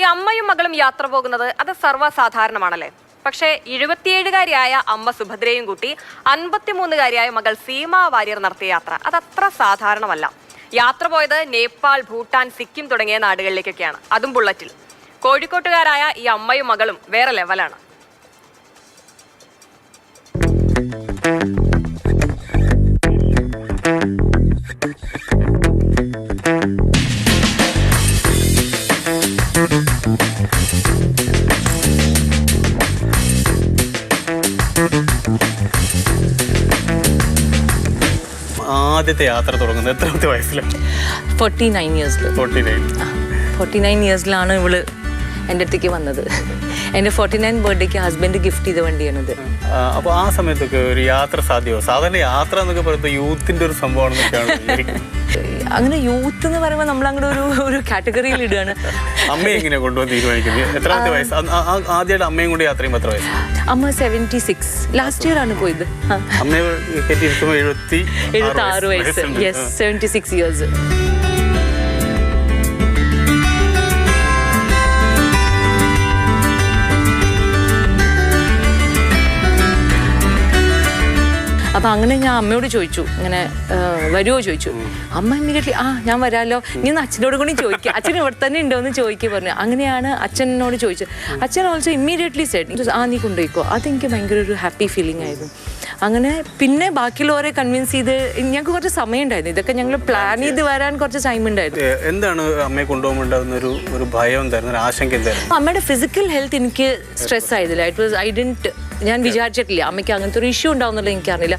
ഈ അമ്മയും മകളും യാത്ര പോകുന്നത് അത് സർവ്വസാധാരണമാണല്ലേ. പക്ഷേ 77-കാരിയായ അമ്മ സുഭദ്രയും കൂട്ടി 53-കാരിയായ മകൾ സീമ വാര്യർ നടത്തിയ യാത്ര അതത്ര സാധാരണമല്ല. യാത്ര പോയത് നേപ്പാൾ, ഭൂട്ടാൻ, സിക്കിം തുടങ്ങിയ നാടുകളിലേക്കൊക്കെയാണ്, അതും ബുള്ളറ്റിൽ. കോഴിക്കോട്ടുകാരായ ഈ അമ്മയും മകളും വേറെ ലെവലാണ്. ആദ്യത്തെ യാത്ര തുടങ്ങുന്നത് എത്രാമത്തെ വയസ്സിലാണ്? 49 ഇയേഴ്സിലാണ് ഇവള് എൻ്റെ അടുത്തേക്ക് വന്നത്. എൻ്റെ 49 ബർത്ത്ഡേക്ക് ഹസ്ബൻഡ് ഗിഫ്റ്റ് ചെയ്ത വണ്ടിയാണിത്. അപ്പോൾ ആ സമയത്തൊക്കെ ഒരു യാത്ര സാധ്യമോ? സാധാരണ യാത്ര എന്നൊക്കെ പറയുന്നത് യൂത്തിൻ്റെ ഒരു സംഭവമാണെന്നൊക്കെയാണ്. അങ്ങനെ യൂത്ത് എന്ന് പറയുമ്പോൾ നമ്മൾ അങ്ങനെ ഒരു കാറ്റഗറിയിൽ ഇടുകയാണ്. അമ്മയെ എങ്ങനെയാണ് കൊണ്ടുപോകാൻ തീരുമാനിക്കുന്നത്? എത്രാമത്തെ വയസ്സ് ആദ്യമായിട്ട് അമ്മയും കൊണ്ട് യാത്ര ചെയ്യുമ്പോൾ എത്ര വയസ്സ്? അമ്മ 76 ലാസ്റ്റ് ഇയർ ആണ് പോയത്. അമ്മയെ കെട്ടിയിരിക്കുമ്പോൾ 76 വയസ്സ്. Yes, 76 years. അപ്പം അങ്ങനെ ഞാൻ അമ്മയോട് ചോദിച്ചു, ഇങ്ങനെ വരുമോ ചോദിച്ചു. അമ്മ ഇമ്മീഡിയറ്റ്ലി ഞാൻ വരാമല്ലോ, നീ ഒന്ന് അച്ഛനോട് കൂടി ചോദിക്കുക, അച്ഛൻ ഇവിടെ തന്നെ ഉണ്ടോ എന്ന് ചോദിക്കുക പറഞ്ഞു. അങ്ങനെയാണ് അച്ഛനോട് ചോദിച്ചത്. അച്ഛൻ ഓൾസോ ഇമ്മീഡിയറ്റ്ലി സെഡ് നീ കൊണ്ടുപോയിക്കോ. അതെനിക്ക് ഭയങ്കര ഒരു ഹാപ്പി ഫീലിംഗ് ആയിരുന്നു. അങ്ങനെ പിന്നെ ബാക്കിയുള്ളവരെ കൺവിൻസ് ചെയ്ത് ഞങ്ങൾക്ക് കുറച്ച് സമയം ഉണ്ടായിരുന്നു. ഇതൊക്കെ ഞങ്ങൾ പ്ലാൻ ചെയ്ത് വരാൻ കുറച്ച് ടൈം ഉണ്ടായിരുന്നു. എന്താണ് അമ്മയെ കൊണ്ടുപോകുമ്പോണ്ടാകുന്ന ഒരു ഭയം എന്തായിരുന്നു, ഒരു ആശങ്ക എന്തായിരുന്നു? അമ്മയുടെ ഫിസിക്കൽ ഹെൽത്ത് എനിക്ക് സ്ട്രെസ് ആയതില്ല. ഞാൻ വിചാരിച്ചിട്ടില്ല അമ്മയ്ക്ക് അങ്ങനത്തെ ഒരു ഇഷ്യൂ ഉണ്ടാവുന്നുള്ളത് എനിക്കറിയില്ല.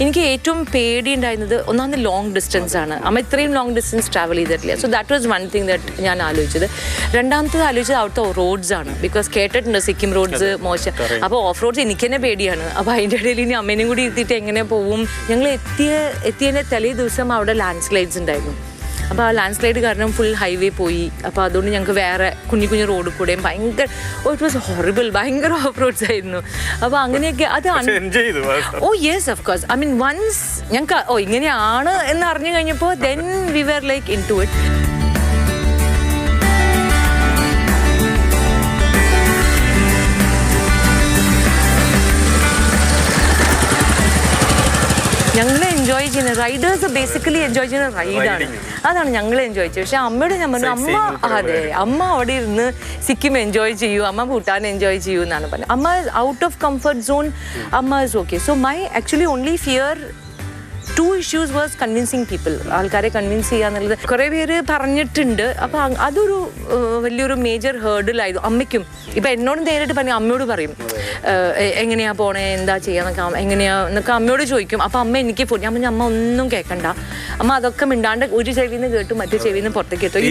എനിക്ക് ഏറ്റവും പേടി ഉണ്ടായിരുന്നത് ഒന്നാമത് ലോങ് ഡിസ്റ്റൻസ് ആണ്. അമ്മ ഇത്രയും ലോങ് ഡിസ്റ്റൻസ് ട്രാവൽ ചെയ്തിട്ടില്ല. So that was one thing that ഞാൻ ആലോചിച്ചത്. രണ്ടാമത്തത് ആലോചിച്ചത് അവിടുത്തെ റോഡ്സ് ആണ്. ബിക്കോസ് കേട്ടിട്ടുണ്ട് സിക്കിം റോഡ്സ് മോശം. അപ്പോൾ ഓഫ് റോഡ്സ് എനിക്ക് തന്നെ പേടിയാണ്. അപ്പോൾ അതിൻ്റെ ഇടയിൽ ഇനി അമ്മേനെയും കൂടി ഇരുത്തിയിട്ട് എങ്ങനെ പോവും? ഞങ്ങൾ എത്തിയതിൻ്റെ തലേ ദിവസം അവിടെ ലാൻഡ് സ്ലൈഡ്സ് ഉണ്ടായിരുന്നു. അപ്പോൾ ആ ലാൻഡ് സ്ലൈഡ് കാരണം ഫുൾ ഹൈവേ പോയി. അപ്പോൾ അതുകൊണ്ട് ഞങ്ങൾക്ക് വേറെ കുഞ്ഞു റോഡ് കൂടെയും ഭയങ്കര ഇറ്റ് വാസ് ഹൊറിബിൾ, ഭയങ്കര ഓഫ് റോഡ്സ് ആയിരുന്നു. അപ്പോൾ അങ്ങനെയൊക്കെ അത് yes of course. I mean once ഞങ്ങൾക്ക് ഇങ്ങനെയാണ് എന്ന് അറിഞ്ഞു കഴിഞ്ഞപ്പോൾ then we were like into it. ഞങ്ങൾ എൻജോയ് ചെയ്യുന്നത് റൈഡേഴ്സ് ബേസിക്കലി എൻജോയ് ചെയ്യുന്ന റൈഡാണ്. അതാണ് ഞങ്ങൾ എൻജോയ് ചെയ്തത്. പക്ഷെ അമ്മയോട് ഞാൻ പറഞ്ഞു, അമ്മ അവിടെ ഇരുന്ന് സിക്കിം എൻജോയ് ചെയ്യൂ, അമ്മ ഭൂട്ടാൻ എൻജോയ് ചെയ്യൂ എന്നാണ് പറഞ്ഞത്. അമ്മ ഔട്ട് ഓഫ് കംഫർട്ട് സോൺ, അമ്മ is okay. So my actually only fear 2 issues was convincing people. ആൾക്കാരെ കൺവിൻസ് ചെയ്യാന്നുള്ളത് കുറേ പേര് പറഞ്ഞിട്ടുണ്ട്. അപ്പോൾ അതൊരു വലിയൊരു മേജർ ഹേർഡിലായിരുന്നു അമ്മയ്ക്കും. ഇപ്പം എന്നോട് നേരിട്ട് പറഞ്ഞു, അമ്മയോട് പറയും എങ്ങനെയാ പോണേ, എന്താ ചെയ്യാന്നൊക്കെ, എന്നൊക്കെ അമ്മയോട് ചോദിക്കും. അപ്പം അമ്മ എനിക്ക് ഫോൺ, ഞാൻ പറഞ്ഞു അമ്മ ഒന്നും കേൾക്കണ്ട, അമ്മ അതൊക്കെ മിണ്ടാണ്ട് ഒരു ചെവിയിൽ നിന്ന് കേട്ടു മറ്റു ചെവിയിൽ നിന്ന് പുറത്തേക്ക് എത്തും.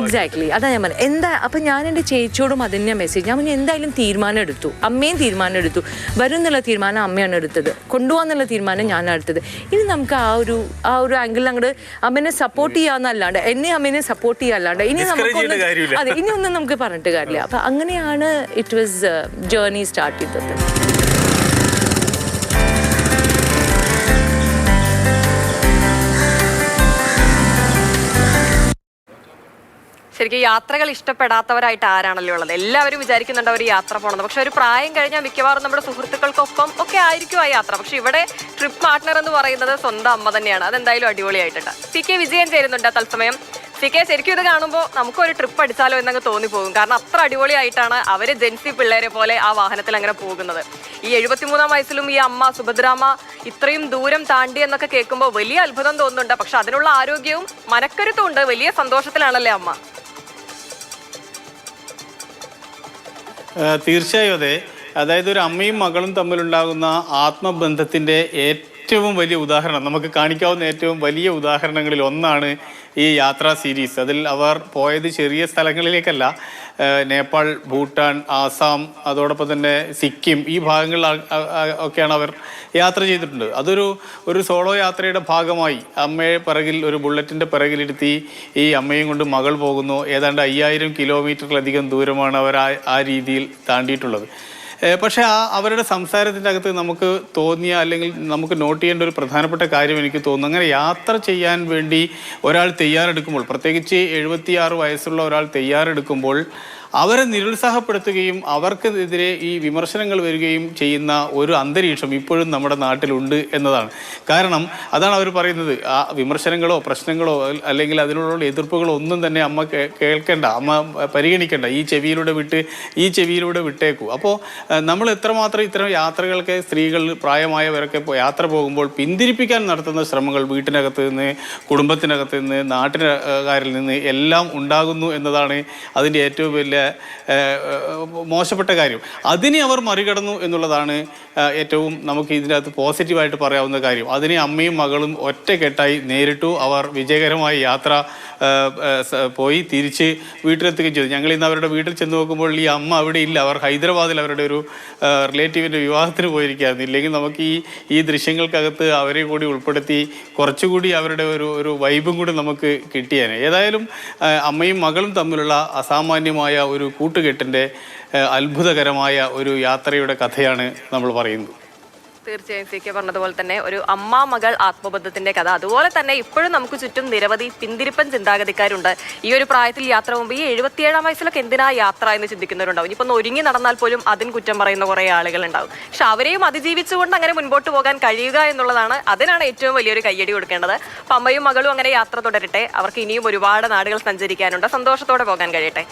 എക്സാക്ട്ലി അതാ ഞാൻ പറഞ്ഞു. എന്താ അപ്പം ഞാൻ എൻ്റെ ചേച്ചിയോടും അതിൻ്റെ മെസ്സേജ്, ഞാൻ പറഞ്ഞു എന്തായാലും തീരുമാനം എടുത്തു, അമ്മയും തീരുമാനം എടുത്തു, വരും എന്നുള്ള തീരുമാനം അമ്മയാണ് എടുത്തത്, കൊണ്ടുപോകാന്നുള്ള തീരുമാനം ഞാൻ എടുത്തത്. ഇനി നമുക്ക് ആ ഒരു ആംഗിളിൽ അങ്ങോട്ട് അമ്മേനെ സപ്പോർട്ട് ചെയ്യാന്നല്ലാണ്ട്, എന്നെ അമ്മേനെ സപ്പോർട്ട് ചെയ്യാല്ലാണ്ട് ഇനി ഒന്നും നമുക്ക് പറഞ്ഞിട്ട് കാര്യമില്ല. അപ്പൊ അങ്ങനെയാണ് ഇറ്റ് വാസ് ജേർണി സ്റ്റാർട്ട് ചെയ്തത്. ശരിക്കും യാത്രകൾ ഇഷ്ടപ്പെടാത്തവരായിട്ട് ആരാണല്ലോ ഉള്ളത്? എല്ലാവരും വിചാരിക്കുന്നുണ്ട് അവർ യാത്ര പോകണത്. പക്ഷെ ഒരു പ്രായം കഴിഞ്ഞാൽ മിക്കവാറും നമ്മുടെ സുഹൃത്തുക്കൾക്കൊപ്പം ഒക്കെ ആയിരിക്കും ആ യാത്ര. പക്ഷെ ഇവിടെ ട്രിപ്പ് പാർട്ട്ണർ എന്ന് പറയുന്നത് സ്വന്തം അമ്മ തന്നെയാണ്. അതെന്തായാലും അടിപൊളിയായിട്ടുണ്ട്. CK വിജയൻ ചേരുന്നുണ്ട് തത്സമയം. CK, ശരിക്കും ഇത് കാണുമ്പോൾ നമുക്കൊരു ട്രിപ്പ് അടിച്ചാലോ എന്നങ്ങ് തോന്നിപ്പോകും. കാരണം അത്ര അടിപൊളിയായിട്ടാണ് അവർ ജെൻസി പിള്ളേരെ പോലെ ആ വാഹനത്തിൽ അങ്ങനെ പോകുന്നത്. ഈ 73-ാം വയസ്സിലും ഈ അമ്മ സുഭദ്രാമ്മ ഇത്രയും ദൂരം താണ്ടി എന്നൊക്കെ കേൾക്കുമ്പോൾ വലിയ അത്ഭുതം തോന്നുന്നുണ്ട്. പക്ഷെ അതിനുള്ള ആരോഗ്യവും മനക്കരുത്തും ഉണ്ട്. വലിയ സന്തോഷത്തിലാണല്ലേ അമ്മ? തീർച്ചയായും അതെ. അതായത് ഒരു അമ്മയും മകളും തമ്മിലുണ്ടാകുന്ന ആത്മബന്ധത്തിൻ്റെ ഏറ്റവും വലിയ ഉദാഹരണം, നമുക്ക് കാണിക്കാവുന്ന ഏറ്റവും വലിയ ഉദാഹരണങ്ങളിൽ ഒന്നാണ് ഈ യാത്രാ സീരീസ്. അതിൽ അവർ പോയത് ചെറിയ സ്ഥലങ്ങളിലേക്കല്ല, നേപ്പാൾ, ഭൂട്ടാൻ, ആസാം, അതോടൊപ്പം തന്നെ സിക്കിം, ഈ ഭാഗങ്ങളിൽ ഒക്കെയാണ് അവർ യാത്ര ചെയ്തിട്ടുണ്ട്. ഒരു സോളോ യാത്രയുടെ ഭാഗമായി അമ്മയെ പിറകിൽ, ഒരു ബുള്ളറ്റിൻ്റെ പിറകിലിരുത്തി ഈ അമ്മയും കൊണ്ട് മകൾ പോകുന്നു. ഏതാണ്ട് 5000 കിലോമീറ്ററിലധികം ദൂരമാണ് അവർ ആ രീതിയിൽ താണ്ടിയിട്ടുള്ളത്. പക്ഷേ അവരുടെ സംസാരത്തിൻ്റെ അകത്ത് നമുക്ക് തോന്നിയ അല്ലെങ്കിൽ നമുക്ക് നോട്ട് ചെയ്യേണ്ട ഒരു പ്രധാനപ്പെട്ട കാര്യം എനിക്ക് തോന്നുന്നു, അങ്ങനെ യാത്ര ചെയ്യാൻ വേണ്ടി ഒരാൾ തയ്യാറെടുക്കുമ്പോൾ, പ്രത്യേകിച്ച് 76 വയസ്സുള്ള ഒരാൾ തയ്യാറെടുക്കുമ്പോൾ അവരെ നിരുത്സാഹപ്പെടുത്തുകയും അവർക്കെതിരെ ഈ വിമർശനങ്ങൾ വരികയും ചെയ്യുന്ന ഒരു അന്തരീക്ഷം ഇപ്പോഴും നമ്മുടെ നാട്ടിലുണ്ട് എന്നതാണ്. കാരണം അതാണ് അവർ പറയുന്നത്, ആ വിമർശനങ്ങളോ പ്രശ്നങ്ങളോ അല്ലെങ്കിൽ അതിനോടുള്ള എതിർപ്പുകളോ ഒന്നും തന്നെ അമ്മ കേൾക്കേണ്ട, അമ്മ പരിഗണിക്കേണ്ട, ഈ ചെവിയിലൂടെ വിട്ടേക്കൂ. അപ്പോൾ നമ്മൾ എത്രമാത്രം ഇത്തരം യാത്രകൾക്ക് സ്ത്രീകൾ പ്രായമായവരൊക്കെ യാത്ര പോകുമ്പോൾ പിന്തിരിപ്പിക്കാൻ നടത്തുന്ന ശ്രമങ്ങൾ വീട്ടിനകത്ത് നിന്ന്, കുടുംബത്തിനകത്ത് നിന്ന്, നാട്ടുകാരിൽ നിന്ന് എല്ലാം ഉണ്ടാകുന്നു എന്നതാണ് അതിൻ്റെ ഏറ്റവും വലിയ മോശപ്പെട്ട കാര്യം. അതിനെ അവർ മറികടന്നു എന്നുള്ളതാണ് ഏറ്റവും നമുക്ക് ഇതിനകത്ത് പോസിറ്റീവായിട്ട് പറയാവുന്ന കാര്യം. അതിനെ അമ്മയും മകളും ഒറ്റക്കെട്ടായി നേരിട്ടു. അവർ വിജയകരമായി യാത്ര പോയി തിരിച്ച് വീട്ടിലെത്തുകയും ചെയ്തു. ഞങ്ങൾ ഇന്ന് അവരുടെ വീട്ടിൽ ചെന്ന് നോക്കുമ്പോൾ ഈ അമ്മ അവിടെ ഇല്ല, അവർ ഹൈദരാബാദിൽ അവരുടെ ഒരു റിലേറ്റീവിൻ്റെ വിവാഹത്തിന് പോയിരിക്കുകയായിരുന്നു. ഇല്ലെങ്കിൽ നമുക്ക് ഈ ദൃശ്യങ്ങൾക്കകത്ത് അവരെ കൂടി ഉൾപ്പെടുത്തി കുറച്ചുകൂടി അവരുടെ ഒരു വൈബും കൂടി നമുക്ക് കിട്ടിയേനെ. ഏതായാലും അമ്മയും മകളും തമ്മിലുള്ള അസാമാന്യമായ ഒരു കൂട്ടുകെട്ടിൻ്റെ അത്ഭുതകരമായ ഒരു യാത്രയുടെ കഥയാണ് നമ്മൾ പറയുന്നത്. തീർച്ചയായും CK പറഞ്ഞതുപോലെ തന്നെ ഒരു അമ്മ മകൾ ആത്മബന്ധത്തിന്റെ കഥ. അതുപോലെ തന്നെ ഇപ്പോഴും നമുക്ക് ചുറ്റും നിരവധി പിന്തിരിപ്പൻ ചിന്താഗതിക്കാരുണ്ട്. ഈ ഒരു പ്രായത്തിൽ യാത്ര പോകുമ്പോൾ ഈ 77-ആം വയസ്സിലൊക്കെ എന്തിനാ യാത്ര എന്ന് ചിന്തിക്കുന്നവരുണ്ടാവും. ഇനിയിപ്പോൾ ഒന്ന് ഒരുങ്ങി നടന്നാൽ പോലും അതിന് കുറ്റം പറയുന്ന കുറേ ആളുകൾ ഉണ്ടാവും. പക്ഷെ അവരെയും അതിജീവിച്ചുകൊണ്ട് അങ്ങനെ മുൻപോട്ട് പോകാൻ കഴിയുക എന്നുള്ളതാണ്, അതിനാണ് ഏറ്റവും വലിയൊരു കയ്യടി കൊടുക്കേണ്ടത്. അപ്പം അമ്മയും മകളും അങ്ങനെ യാത്ര തുടരട്ടെ. അവർക്ക് ഇനിയും ഒരുപാട് നാടുകൾ സഞ്ചരിക്കാനുണ്ട്. സന്തോഷത്തോടെ പോകാൻ കഴിയട്ടെ.